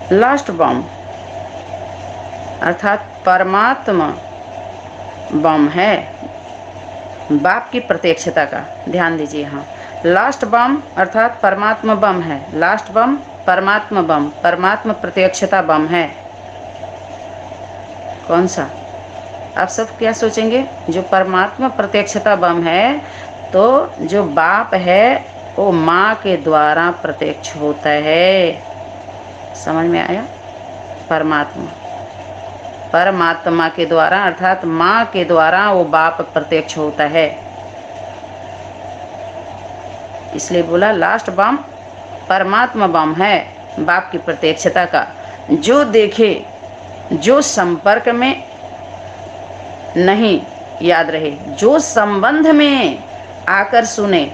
Last बम अर्थात परमात्मा बम है बाप की प्रत्यक्षता का। ध्यान दीजिए, यहाँ लास्ट बम अर्थात परमात्मा बम है। लास्ट बम परमात्मा बम, परमात्मा प्रत्यक्षता बम है। कौन सा? आप सब क्या सोचेंगे? जो परमात्मा प्रत्यक्षता बम है, तो जो बाप है वो माँ के द्वारा प्रत्यक्ष होता है। समझ में आया? परमात्मा के द्वारा अर्थात माँ के द्वारा वो बाप प्रत्यक्ष होता है। इसलिए बोला लास्ट बम परमात्मा बम है बाप की प्रत्यक्षता का। जो देखे, जो संपर्क में नहीं, याद रहे, जो संबंध में आकर सुने।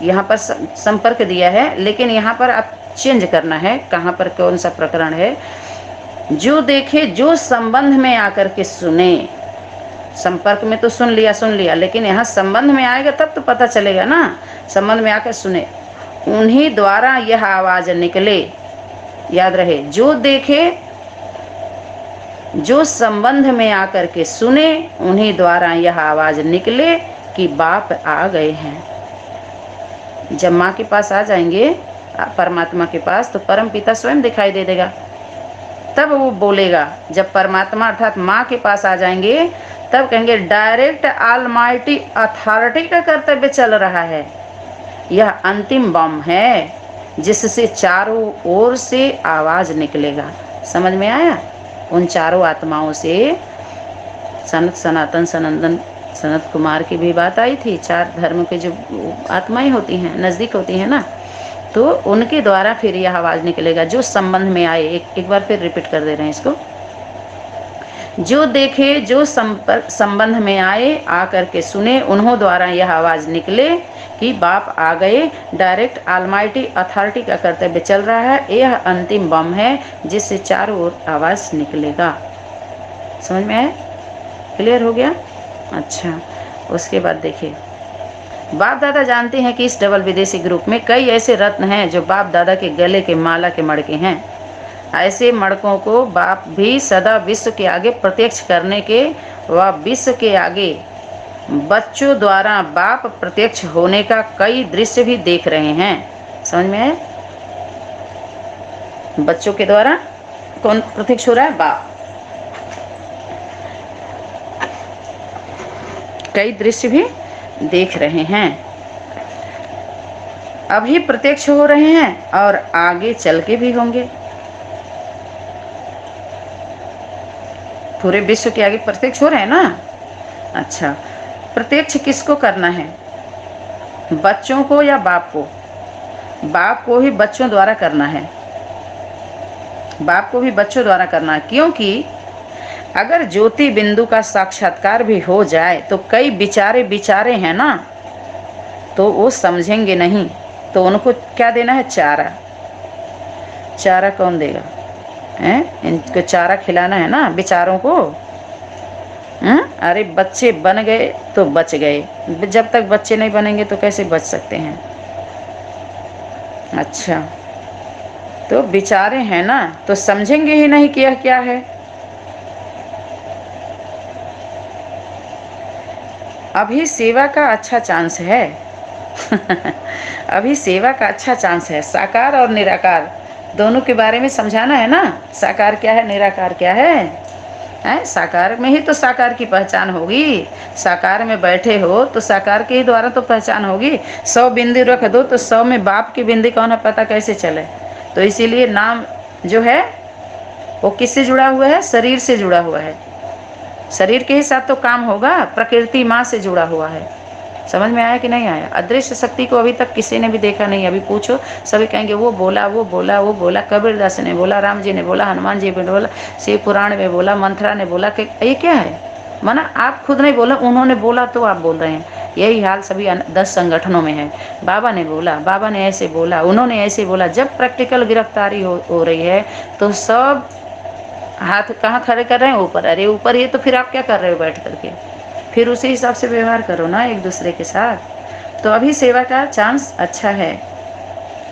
यहाँ पर संपर्क दिया है, लेकिन यहाँ पर आप चेंज करना है, कहाँ पर कौन सा प्रकरण है। जो देखे, जो संबंध में आकर के सुने। संपर्क में तो सुन लिया, लेकिन यहाँ संबंध में आएगा तब तो पता चलेगा ना। संबंध में आकर सुने, उन्हीं द्वारा यह आवाज निकले। याद रहे, जो देखे, जो संबंध में आकर के सुने, उन्हीं द्वारा यह आवाज निकले कि बाप आ गए हैं। जब माँ के पास आ जाएंगे, परमात्मा के पास, तो परम पिता स्वयं दिखाई दे देगा, तब वो बोलेगा। जब परमात्मा अर्थात माँ के पास आ जाएंगे, तब कहेंगे डायरेक्ट ऑलमाइटी अथॉरिटी का कर्तव्य चल रहा है। यह अंतिम बम है जिससे चारों ओर से आवाज निकलेगा। समझ में आया? उन चारों आत्माओं से सनत, सनातन, सनंदन, सनत कुमार की भी बात आई थी। चार धर्म के जो आत्माएं होती हैं, नज़दीक होती हैं ना, तो उनके द्वारा फिर यह आवाज़ निकलेगा जो संबंध में आए। एक बार फिर रिपीट कर दे रहे हैं इसको। जो देखे, जो संबंध में आए, आकर के सुने, उन्हों द्वारा यह आवाज़ निकले कि बाप आ गए। डायरेक्ट ऑलमाइटी अथॉरिटी का कर्तव्य चल रहा है। यह अंतिम बम है जिससे चारों ओर आवाज़ निकलेगा। समझ में आया? क्लियर हो गया? अच्छा, उसके बाद देखिए, बाप दादा जानते हैं कि इस डबल विदेशी ग्रुप में कई ऐसे रत्न हैं जो बाप दादा के गले के माला के मड़के हैं। ऐसे मड़कों को बाप भी सदा विश्व के आगे प्रत्यक्ष करने के व विश्व के आगे बच्चों द्वारा बाप प्रत्यक्ष होने का कई दृश्य भी देख रहे हैं। समझ में आया? बच्चों के द्वारा कौन प्रत्यक्ष हो रहा है? बाप। कई दृश्य भी देख रहे हैं, अभी प्रत्यक्ष हो रहे हैं और आगे चल के भी होंगे। पूरे विश्व के आगे प्रत्यक्ष हो रहे हैं ना। अच्छा, प्रत्यक्ष किसको करना है? बच्चों को या बाप को? बाप को ही बच्चों द्वारा करना है। बाप को भी बच्चों द्वारा करना है, क्योंकि अगर ज्योति बिंदु का साक्षात्कार भी हो जाए तो कई बिचारे हैं ना, तो वो समझेंगे नहीं। तो उनको क्या देना है? चारा। चारा कौन देगा? इनको चारा खिलाना है ना बेचारों को। अरे बच्चे बन गए तो बच गए, जब तक बच्चे नहीं बनेंगे तो कैसे बच सकते हैं? अच्छा, तो बेचारे हैं ना, तो समझेंगे ही नहीं कि यह क्या है। अभी सेवा का अच्छा चांस है। अभी सेवा का अच्छा चांस है। साकार और निराकार दोनों के बारे में समझाना है ना। साकार क्या है, निराकार क्या है? साकार में ही तो साकार की पहचान होगी। साकार में बैठे हो तो साकार के ही द्वारा तो पहचान होगी। 100 बिंदी रख दो तो 100 में बाप की बिंदी कौन है पता कैसे चले? तो इसीलिए नाम जो है वो किससे जुड़ा हुआ है? शरीर से जुड़ा हुआ है। शरीर के ही साथ तो काम होगा। प्रकृति माँ से जुड़ा हुआ है। समझ में आया कि नहीं आया? अदृश्य शक्ति को अभी तक किसी ने भी देखा नहीं। अभी पूछो, सभी कहेंगे वो बोला, वो बोला, वो बोला, कबीरदास ने बोला, राम जी ने बोला, हनुमान जी ने बोला, शिव पुराण में बोला, मंत्रा ने बोला। कि ये क्या है? माना आप खुद नहीं बोला, उन्होंने बोला तो आप बोल रहे हैं। यही हाल सभी 10 संगठनों में है। बाबा ने बोला, बाबा ने ऐसे बोला, उन्होंने ऐसे बोला। जब प्रैक्टिकल गिरफ्तारी हो रही है तो सब हाथ कहाँ खड़े कर रहे हैं? ऊपर। अरे ऊपर ही तो फिर आप क्या कर रहे हो बैठ करके? फिर उसी हिसाब से व्यवहार करो ना एक दूसरे के साथ। तो अभी सेवा का चांस अच्छा है।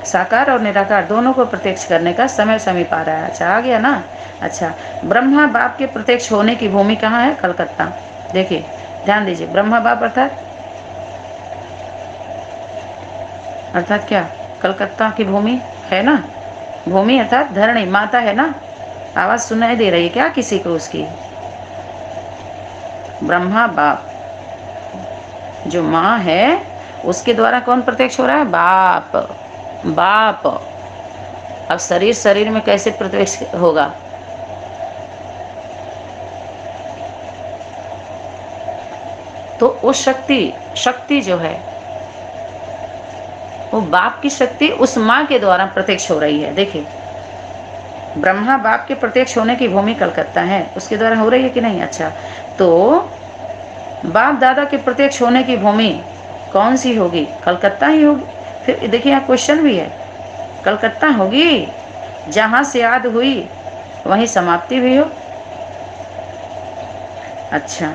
साकार और निराकार दोनों को प्रत्यक्ष करने का समय समीप आ रहा है। अच्छा, आ गया ना। अच्छा, ब्रह्मा बाप के प्रत्यक्ष होने की भूमि कहाँ है? कलकत्ता। देखिए, ध्यान दीजिए, ब्रह्मा बाप अर्थात क्या? कलकत्ता की भूमि है ना। भूमि अर्थात धरणी, माता है ना। आवाज सुनाई दे रही है क्या किसी को उसकी? ब्रह्मा बाप जो माँ है उसके द्वारा कौन प्रत्यक्ष हो रहा है? बाप। बाप। अब शरीर में कैसे प्रत्यक्ष होगा? तो वो शक्ति जो है, वो बाप की शक्ति उस माँ के द्वारा प्रत्यक्ष हो रही है। देखिए, ब्रह्मा बाप के प्रत्यक्ष होने की भूमि कलकत्ता है, उसके द्वारा हो रही है कि नहीं? अच्छा, तो बाप दादा के प्रत्यक्ष होने की भूमि कौन सी होगी? कलकत्ता ही होगी। फिर देखिए, यहाँ क्वेश्चन भी है, कलकत्ता होगी जहां से आद हुई वहीं समाप्ति भी हो। अच्छा,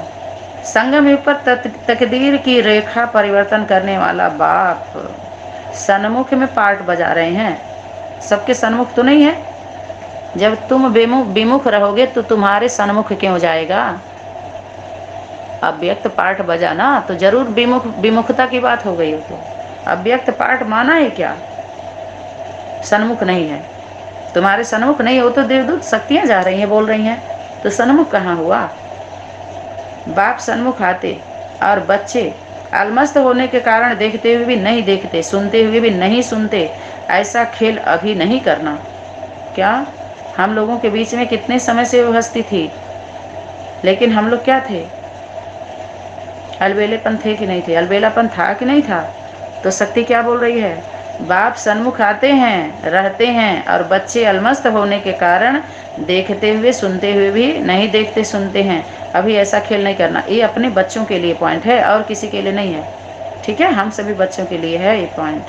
संगम युग पर तकदीर की रेखा परिवर्तन करने वाला बाप सन्मुख में पार्ट बजा रहे हैं। सबके सन्मुख तो नहीं है। जब तुम विमुख रहोगे तो तुम्हारे सन्मुख क्यों जाएगा? अव्यक्त पाठ बजा ना, तो जरूर विमुखता की बात हो गई हो। तो अव्यक्त पाठ माना है क्या? सन्मुख नहीं है, तुम्हारे सन्मुख नहीं हो तो देवदूत शक्तियां जा रही हैं, बोल रही हैं, तो सन्मुख कहाँ हुआ? बाप सन्मुख आते और बच्चे अलमस्त होने के कारण देखते हुए भी नहीं देखते, सुनते हुए भी नहीं सुनते, ऐसा खेल अभी नहीं करना। क्या हम लोगों के बीच में कितने समय से वो हस्ती थी, लेकिन हम लोग क्या थे? अलबेलेपन थे कि नहीं थे? अलबेलापन था कि नहीं था? तो शक्ति क्या बोल रही है? बाप सन्मुख आते हैं, रहते हैं, और बच्चे अलमस्त होने के कारण देखते हुए सुनते हुए भी नहीं देखते सुनते हैं। अभी ऐसा खेल नहीं करना। ये अपने बच्चों के लिए पॉइंट है और किसी के लिए नहीं है। ठीक है, हम सभी बच्चों के लिए है ये पॉइंट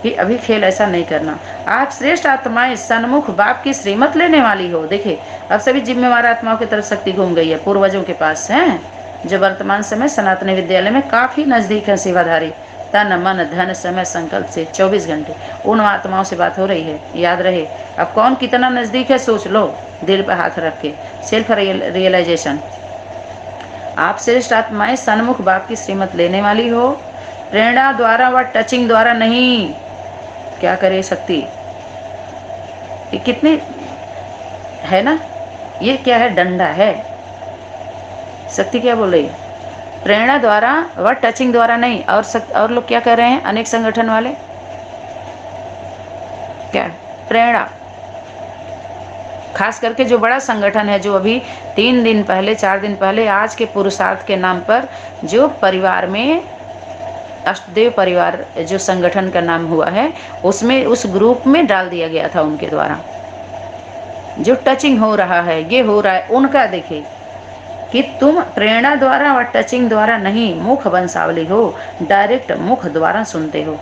कि अभी खेल ऐसा नहीं करना। आप श्रेष्ठ आत्माएं सन्मुख बाप की श्रीमत लेने वाली हो। देखिए, अब सभी जिम्मेवार आत्माओं की तरफ शक्ति घूम गई है, पूर्वजों के पास है, जो वर्तमान समय सनातन विद्यालय में काफी नजदीक है, सेवाधारी, तन मन धन समय संकल्प से 24 घंटे उन आत्माओं से बात हो रही है। याद रहे, अब कौन कितना नजदीक है सोच लो, दिल पर हाथ रख के। Self realisation. आप श्रेष्ठ आत्माएं सन्मुख बाप की श्रीमत लेने वाली हो, प्रेरणा द्वारा व टचिंग द्वारा नहीं। क्या करे शक्ति? ये कितनी है ना, ये क्या है? डंडा है। शक्ति क्या बोल रही है? प्रेरणा द्वारा व टचिंग द्वारा नहीं। और लोग क्या कर रहे हैं? अनेक संगठन वाले क्या? प्रेरणा, खास करके जो बड़ा संगठन है, जो अभी 3 दिन पहले 4 दिन पहले आज के पुरुषार्थ के नाम पर जो परिवार में अष्टदेव परिवार जो संगठन का नाम हुआ है, उसमें उस ग्रुप में डाल दिया गया था उनके द्वारा। जो टचिंग हो रहा है, ये हो रहा है उनका। देखिए कि तुम प्रेरणा द्वारा और टचिंग द्वारा नहीं, मुख वंशावली हो, डायरेक्ट मुख द्वारा सुनते हो।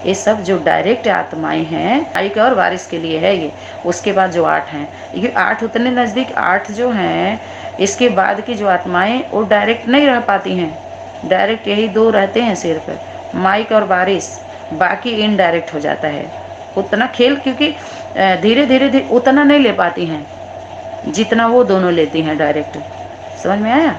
ये सब जो डायरेक्ट आत्माएं हैं, एक और वारिस के लिए है ये। उसके बाद जो 8 हैं, ये 8 उतने नज़दीक 8 जो हैं, इसके बाद की जो आत्माएं वो डायरेक्ट नहीं रह पाती हैं। डायरेक्ट यही 2 रहते हैं सिर पर, माइक और वारिस, बाकी इनडायरेक्ट हो जाता है। उतना खेल क्योंकि धीरे धीरे उतना नहीं ले पाती हैं जितना वो दोनों लेती हैं डायरेक्ट। समझ में आया?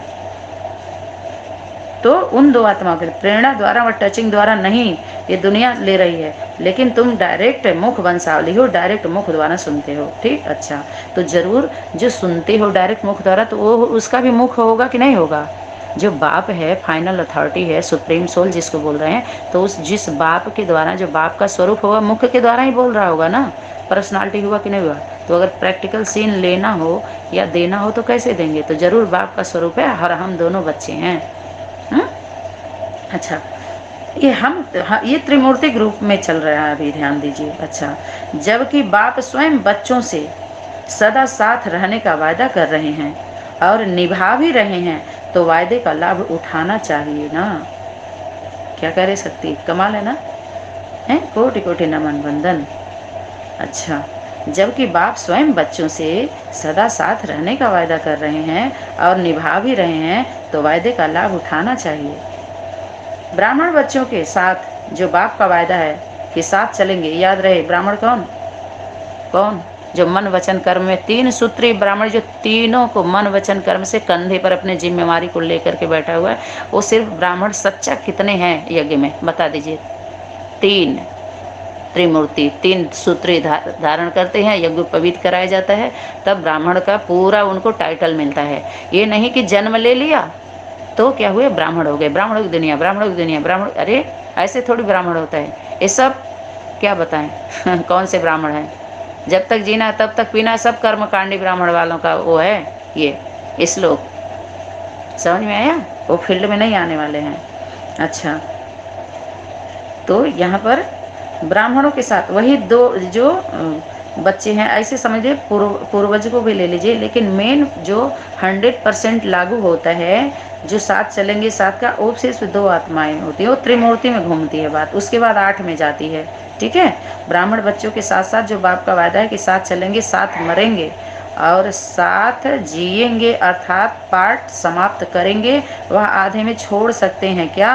तो उन 2 आत्माओं के प्रेरणा द्वारा और टचिंग द्वारा नहीं, ये दुनिया ले रही है, लेकिन तुम डायरेक्ट मुख वंशावली हो, डायरेक्ट मुख द्वारा सुनते हो। ठीक, अच्छा, तो जरूर जो सुनते हो डायरेक्ट मुख द्वारा, तो वो उसका भी मुख होगा कि नहीं होगा? जो बाप है, फाइनल अथॉरिटी है, सुप्रीम सोल जिसको बोल रहे हैं, तो उस जिस बाप के द्वारा, जो बाप का स्वरूप होगा, मुख के द्वारा ही बोल रहा होगा ना। पर्सनालिटी हुआ कि नहीं हुआ? तो अगर प्रैक्टिकल सीन लेना हो या देना हो तो कैसे देंगे? तो जरूर बाप का स्वरूप है और हम दोनों बच्चे हैं। अच्छा, ये त्रिमूर्ति ग्रुप में चल रहा है अभी, ध्यान दीजिए। अच्छा, जबकि बाप स्वयं बच्चों से सदा साथ रहने का वायदा कर रहे हैं और निभा भी रहे हैं, तो वायदे का लाभ उठाना चाहिए ना। क्या करे शक्ति? कमाल है ना, है? कोटि कोटि नमन वंदन। अच्छा, जबकि बाप स्वयं बच्चों से सदा साथ रहने का वायदा कर रहे हैं और निभा भी रहे हैं, तो वायदे का लाभ उठाना चाहिए। ब्राह्मण बच्चों के साथ जो बाप का वायदा है, कि साथ चलेंगे। याद रहे ब्राह्मण कौन कौन, जो मन वचन कर्म में 3 सूत्री ब्राह्मण, जो तीनों को मन वचन कर्म से कंधे पर अपने जिम्मेवारी को लेकर के बैठा हुआ है। वो सिर्फ ब्राह्मण सच्चा कितने हैं यज्ञ में बता दीजिए। 3 त्रिमूर्ति 3 सूत्री धारण करते हैं, यज्ञ पवित्र कराया जाता है, तब ब्राह्मण का पूरा उनको टाइटल मिलता है। ये नहीं कि जन्म ले लिया तो क्या हुए ब्राह्मण हो गए, ब्राह्मणों की दुनिया, ब्राह्मणों की दुनिया, ब्राह्मण, अरे ऐसे थोड़ी ब्राह्मण होता है। ये सब क्या बताएं कौन से ब्राह्मण हैं। जब तक जीना तब तक पीना, सब कर्मकांडी ब्राह्मण वालों का वो है ये श्लोक। समझ में आया? वो फील्ड में नहीं आने वाले हैं। अच्छा, तो यहाँ पर ब्राह्मणों के साथ वही 2 जो बच्चे हैं, ऐसे समझिए पूर्वज को भी ले लीजिए, लेकिन मेन जो 100% लागू होता है, जो साथ चलेंगे साथ का, वो सिर्फ 2 आत्माएं होती है। वो त्रिमूर्ति में घूमती है बात, उसके बाद 8 में जाती है। ठीक है, ब्राह्मण बच्चों के साथ साथ जो बाप का वादा है कि साथ चलेंगे, साथ मरेंगे और साथ जिएंगे, अर्थात पाठ समाप्त करेंगे, वह आधे में छोड़ सकते हैं क्या?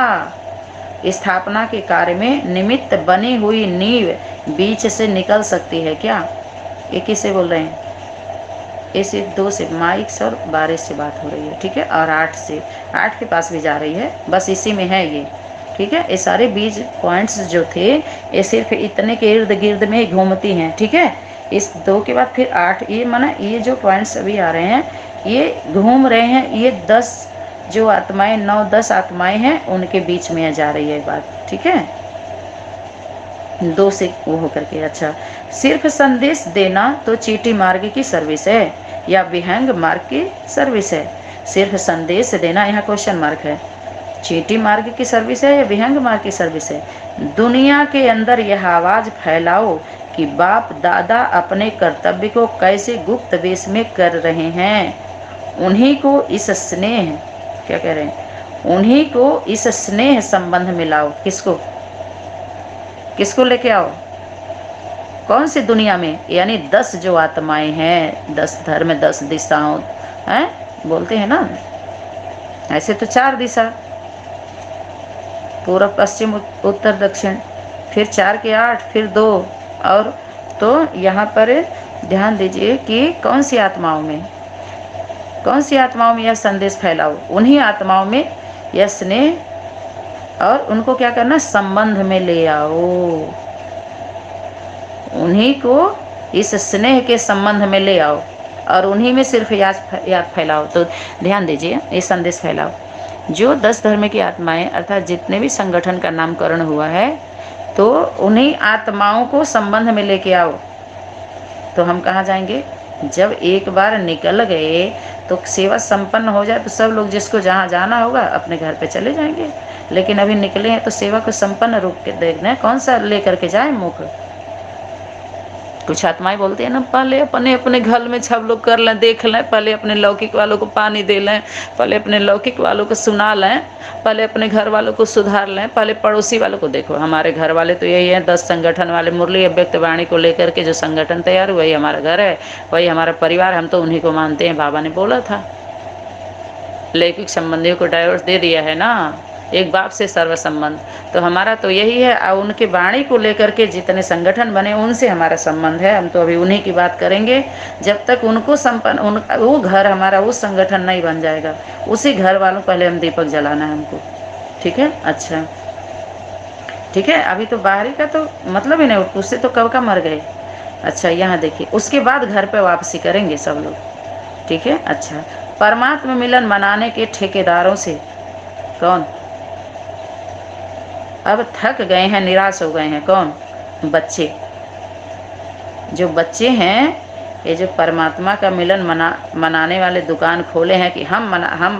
स्थापना के कार्य में निमित्त बनी हुई नींव बीच से निकल सकती है क्या? ये किससे बोल रहे हैं? ये सिर्फ 2 से, माइक से और 12 से बात हो रही है। ठीक है, और 8 से, 8 के पास भी जा रही है, बस इसी में है ये। ठीक है, ये सारे बीज पॉइंट्स जो थे ये सिर्फ इतने के इर्द गिर्द में ही घूमती हैं। ठीक है, इस 2 के बाद फिर 8, ये माना ये जो पॉइंट्स अभी आ रहे हैं ये घूम रहे हैं, ये 10 जो आत्माएं, 9-10 आत्माएं हैं, उनके बीच में जा रही है बात। ठीक है, 2 से वो होकर के। अच्छा, सिर्फ संदेश देना तो चीटी मार्ग की सर्विस है या विहंग मार्ग की सर्विस है? सिर्फ संदेश देना, यहाँ क्वेश्चन मार्क है, चीटी मार्ग की सर्विस है या विहंग मार्ग की सर्विस है? दुनिया के अंदर यह आवाज फैलाओ कि बाप दादा अपने कर्तव्य को कैसे गुप्त वेश में कर रहे हैं। उन्हीं को इस स्नेह, क्या कह रहे हैं, उन्हीं को इस स्नेह संबंध में लाओ। किसको किसको लेके आओ? कौन सी दुनिया में? यानी 10 जो आत्माएं हैं, 10 धर्म, 10 दिशाओं हैं बोलते हैं ना, ऐसे तो 4 दिशा, पूर्व पश्चिम उत्तर दक्षिण, फिर 4 के 8, फिर 2 और, तो यहाँ पर ध्यान दीजिए कि कौन सी आत्माओं में, कौन सी आत्माओं में यह संदेश फैलाओ? उन्हीं आत्माओं में यह स्नेह, और उनको क्या करना? संबंध में ले आओ, उन्हीं को इस स्नेह के संबंध में ले आओ और उन्हीं में सिर्फ याद फैलाओ। तो ध्यान दीजिए, ये संदेश फैलाओ। जो 10 धर्म की आत्माएं अर्थात जितने भी संगठन का नामकरण हुआ है, तो उन्हीं आत्माओं को संबंध में लेके आओ। तो हम कहाँ जाएंगे? जब एक बार निकल गए तो सेवा संपन्न हो जाए तो सब लोग जिसको जहाँ जाना होगा अपने घर पे चले जाएंगे। लेकिन अभी निकले हैं तो सेवा को संपन्न रूप के देखना है, कौन सा लेकर के जाए मुख। कुछ आत्माएं बोलती है ना, पहले अपने अपने घर में सब लोग कर लें, देख लें, पहले अपने लौकिक वालों को पानी दे लें, पहले अपने लौकिक वालों को सुना लें, पहले अपने घर वालों को सुधार लें, पहले पड़ोसी वालों को देखो। हमारे घर वाले तो यही है, 10 संगठन वाले, मुरली अव्यक्त वाणी को लेकर के जो संगठन तैयार वही हमारा घर है, वही हमारा परिवार, हम तो उन्हीं को मानते हैं। बाबा ने बोला था लौकिक संबंधियों को डाइवोर्स दे दिया है ना, एक बाप से सर्व संबंध। तो हमारा तो यही है, और उनके वाणी को लेकर के जितने संगठन बने उनसे हमारा संबंध है। हम तो अभी उन्हीं की बात करेंगे। जब तक उनको संपन्न, वो घर हमारा, वो संगठन नहीं बन जाएगा, उसी घर वालों पहले हम दीपक जलाना है हमको। ठीक है, अच्छा ठीक है, अभी तो बाहरी का तो मतलब ही नहीं, उससे तो कब का मर गए। अच्छा, यहाँ देखिए, उसके बाद घर पे वापसी करेंगे सब लोग। ठीक है, अच्छा, परमात्मा मिलन मनाने के ठेकेदारों से कौन अब थक गए हैं, निराश हो गए हैं? कौन? बच्चे। जो बच्चे हैं, ये जो परमात्मा का मिलन मनाने वाले दुकान खोले हैं कि हम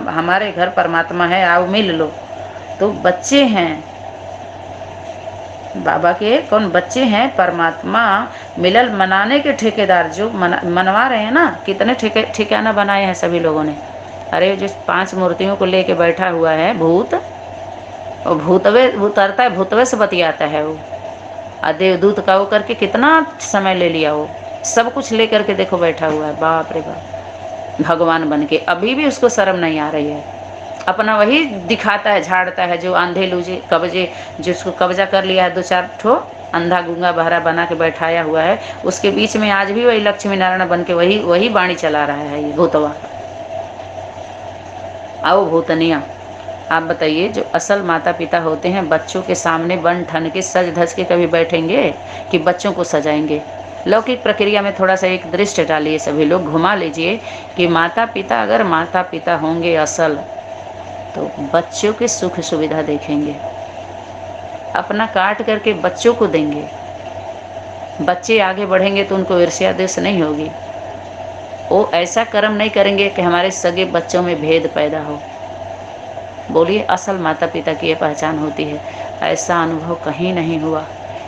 हमारे घर परमात्मा है, आओ मिल लो, तो बच्चे हैं बाबा के। कौन? बच्चे हैं। परमात्मा मिलन मनाने के ठेकेदार जो मनवा रहे हैं ना, कितने ठिकाना बनाए हैं सभी लोगों ने। अरे जो 5 मूर्तियों को लेके बैठा हुआ है भूत, और भूतवे उतरता है, भूतवे से बतियाता है वो, और देवदूत का वो करके कितना समय ले लिया, वो सब कुछ ले करके देखो बैठा हुआ है। बाप रे बाप, भगवान बन के अभी भी उसको शर्म नहीं आ रही है। अपना वही दिखाता है, झाड़ता है, जो आंधे लूजे कब्जे, जिसको कब्जा कर लिया है 2-4 ठो अंधा गूंगा बहरा बना के बैठाया हुआ है, उसके बीच में आज भी वही लक्ष्मी नारायण बन के वही बाणी चला रहा है ये भूतवा। आओ भूतनिया, आप बताइए, जो असल माता पिता होते हैं बच्चों के सामने बन ठन के सज धज के कभी बैठेंगे कि बच्चों को सजाएंगे? लौकिक प्रक्रिया में थोड़ा सा एक दृष्टि डालिए, सभी लोग घुमा लीजिए कि माता पिता अगर माता पिता होंगे असल, तो बच्चों के सुख सुविधा देखेंगे, अपना काट करके बच्चों को देंगे। बच्चे आगे बढ़ेंगे तो उनको ईर्ष्या द्वेष नहीं होगी, वो ऐसा कर्म नहीं करेंगे कि हमारे सगे बच्चों में भेद पैदा हो। बोलिए, असल माता पिता की ये पहचान होती है। ऐसा अनुभव कहीं नहीं हुआ।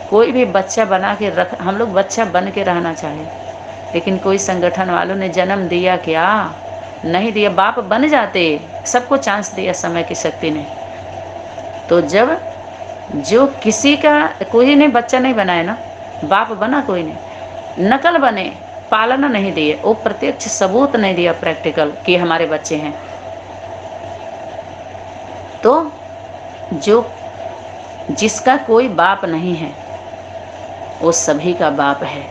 कोई भी बच्चा बना के रख, हम लोग बच्चा बन के रहना चाहे, लेकिन कोई संगठन वालों ने जन्म दिया क्या? नहीं दिया। बाप बन जाते, सबको चांस दिया समय की शक्ति ने। तो जब जो किसी का कोई ने बच्चा नहीं बनाया ना, बाप बना कोई ने, नकल बने, पालना नहीं दिए, वो प्रत्यक्ष सबूत नहीं दिया प्रैक्टिकल कि हमारे बच्चे हैं। तो जो जिसका कोई बाप नहीं है वो सभी का बाप है।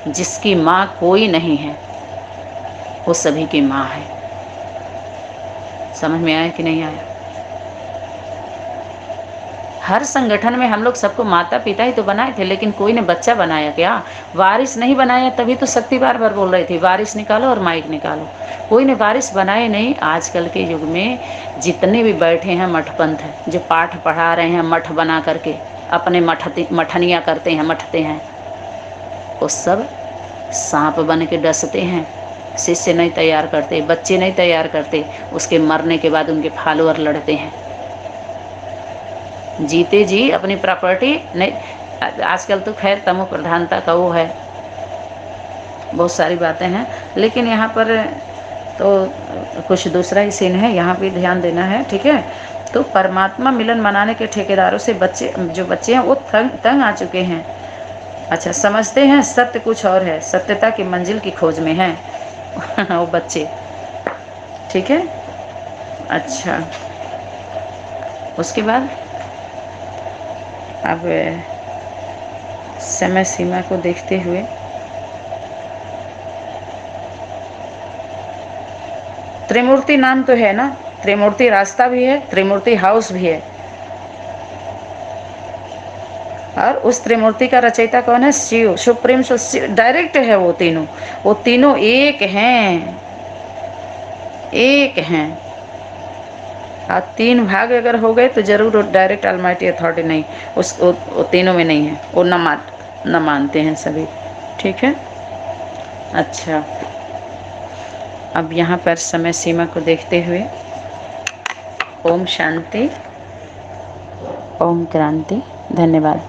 जिसकी माँ कोई नहीं है वो सभी की माँ है। समझ में आया कि नहीं आया? हर संगठन में हम लोग सबको माता पिता ही तो बनाए थे, लेकिन कोई ने बच्चा बनाया क्या? वारिस नहीं बनाया, तभी तो शक्ति बार बार बोल रही थी वारिस निकालो और माइक निकालो। कोई ने वारिस बनाए नहीं। आजकल के युग में जितने भी बैठे हैं मठपंथ, जो पाठ पढ़ा रहे हैं मठ बना करके अपने मठनियाँ करते हैं, मठते हैं, वो सब सांप बन के डसते हैं। शिष्य नहीं तैयार करते, बच्चे नहीं तैयार करते, उसके मरने के बाद उनके फॉलोअर लड़ते हैं। जीते जी अपनी प्रॉपर्टी नहीं। आजकल तो खैर तमो प्रधानता का वो है, बहुत सारी बातें हैं, लेकिन यहाँ पर तो कुछ दूसरा ही सीन है, यहाँ भी ध्यान देना है, ठीक है। तो परमात्मा मिलन मनाने के ठेकेदारों से जो बच्चे हैं वो तंग आ चुके हैं। अच्छा, समझते हैं सत्य कुछ और है, सत्यता की मंजिल की खोज में है वो बच्चे, ठीक है। अच्छा, उसके बाद अब समय सीमा को देखते हुए त्रिमूर्ति नाम तो है ना, त्रिमूर्ति रास्ता भी है, त्रिमूर्ति हाउस भी है, और उस त्रिमूर्ति का रचयिता कौन है? शिव, सुप्रीम डायरेक्ट है। वो तीनों एक हैं, एक हैं। और तीन भाग अगर हो गए तो जरूर डायरेक्ट ऑलमाइटी अथॉरिटी नहीं, वो तीनों में नहीं है, वो न मानते हैं सभी, ठीक है। अच्छा, अब यहाँ पर समय सीमा को देखते हुए ओम शांति, ओम क्रांति, धन्यवाद।